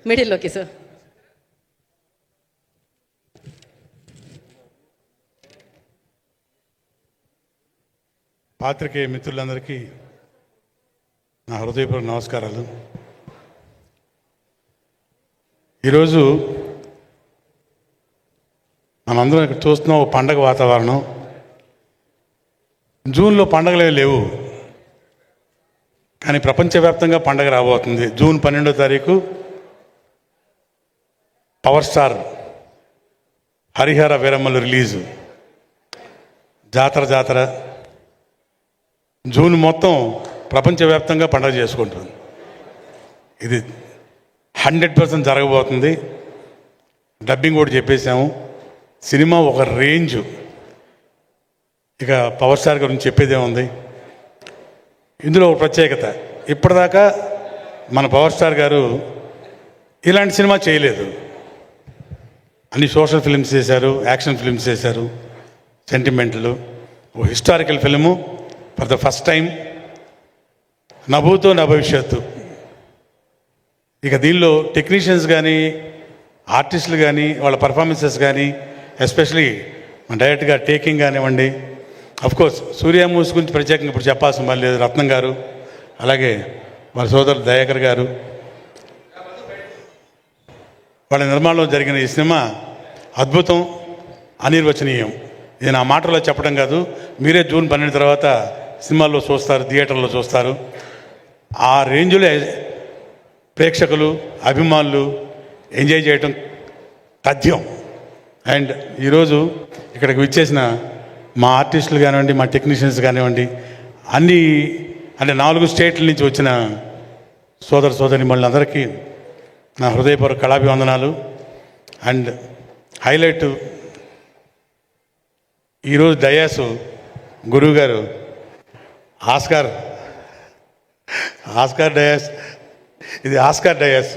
మిడిల్లోకి sir. పాత్రికేయ మిత్రులందరికీ నా హృదయపూర్వక నమస్కారాలు. ఈరోజు మనందరం ఇక్కడ చూస్తున్నాం పండగ వాతావరణం. జూన్లో పండగలే లేవు, కానీ ప్రపంచవ్యాప్తంగా పండగ రాబోతుంది. జూన్ 12వ తారీఖు పవర్ స్టార్ హరిహర వీరమ్మలు రిలీజు. జాతర జూన్ మొత్తం ప్రపంచవ్యాప్తంగా పండగ చేసుకుంటుంది. ఇది 100% జరగబోతుంది. డబ్బింగ్ కూడా చెప్పేశాము. సినిమా ఒక రేంజు. ఇక పవర్ స్టార్ గురించి చెప్పేదే ఉంది. ఇందులో ఒక ప్రత్యేకత, ఇప్పటిదాకా మన పవర్ స్టార్ గారు ఇలాంటి సినిమా చేయలేదు. అన్ని సోషల్ ఫిల్మ్స్ చేశారు, యాక్షన్ ఫిల్మ్స్ చేశారు, సెంటిమెంట్లు. ఓ historical film for the first time, నా భూతో నా భవిష్యత్తు. ఇక దీనిలో టెక్నీషియన్స్ కానీ, ఆర్టిస్టులు కానీ, వాళ్ళ పర్ఫార్మెన్సెస్ కానీ, ఎస్పెషలీ డైరెక్ట్గా టేకింగ్ కానివ్వండి. అఫ్కోర్స్ సూర్య మూవీస్ గురించి ప్రత్యేకంగా ఇప్పుడు చెప్పాల్సిన పని లేదు. రత్నం గారు, అలాగే వాళ్ళ సోదరుడు దయాకర్ గారు, వాళ్ళ నిర్మాణంలో జరిగిన ఈ సినిమా అద్భుతం, అనిర్వచనీయం. ఇది నా మాటలో చెప్పడం కాదు, మీరే జూన్ 12 తర్వాత సినిమాల్లో చూస్తారు, థియేటర్లో చూస్తారు. ఆ రేంజ్లో ప్రేక్షకులు, అభిమానులు ఎంజాయ్ చేయటం తథ్యం. అండ్ ఈరోజు ఇక్కడికి విచ్చేసిన మా ఆర్టిస్టులు కానివ్వండి, మా టెక్నీషియన్స్ కానివ్వండి, అంటే 4 స్టేట్ల నుంచి వచ్చిన సోదరిమణులందరికీ నా హృదయపూర్వక కళాభివందనాలు. అండ్ హైలైట్, ఈరోజు డయాసు గురువు గారు ఆస్కార్ డయాస్, ఇది ఆస్కార్ డయాస్,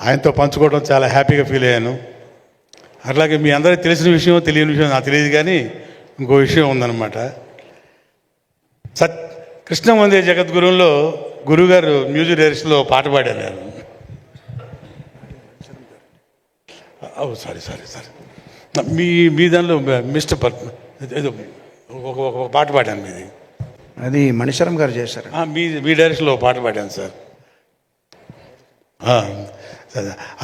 ఆయనతో పంచుకోవడం చాలా హ్యాపీగా ఫీల్ అయ్యాను. అట్లాగే మీ అందరికీ తెలిసిన విషయం, తెలియని విషయం నాకు తెలియదు, కానీ ఇంకో విషయం ఉందన్నమాట. కృష్ణ వందే జగద్గురువులో గురువుగారు మ్యూజిక్ డైరెక్షన్లో పాట పాడారు. సారీ మీ దానిలో మిస్టర్ ఏదో ఒక పాట పాడాను మీది. అది మణిశరం గారు చేశారు. మీ డైరెక్షన్లో పాట పాడాను సార్.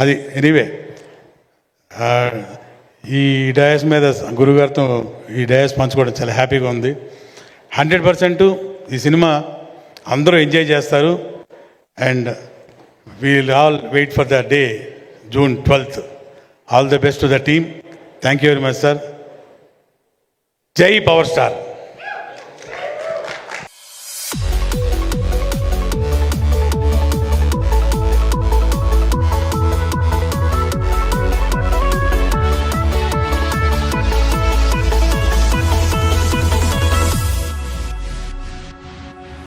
అది ఎనీవే, ఈ డయాస్ మీద గురుగారితో ఈ డయాస్ పంచుకోవడం చాలా హ్యాపీగా ఉంది. 100% ఈ సినిమా అందరూ ఎంజాయ్ చేస్తారు. And we'll all wait for the day, June 12th. All the best to the team. Thank you very much sir. జై పవర్ స్టార్.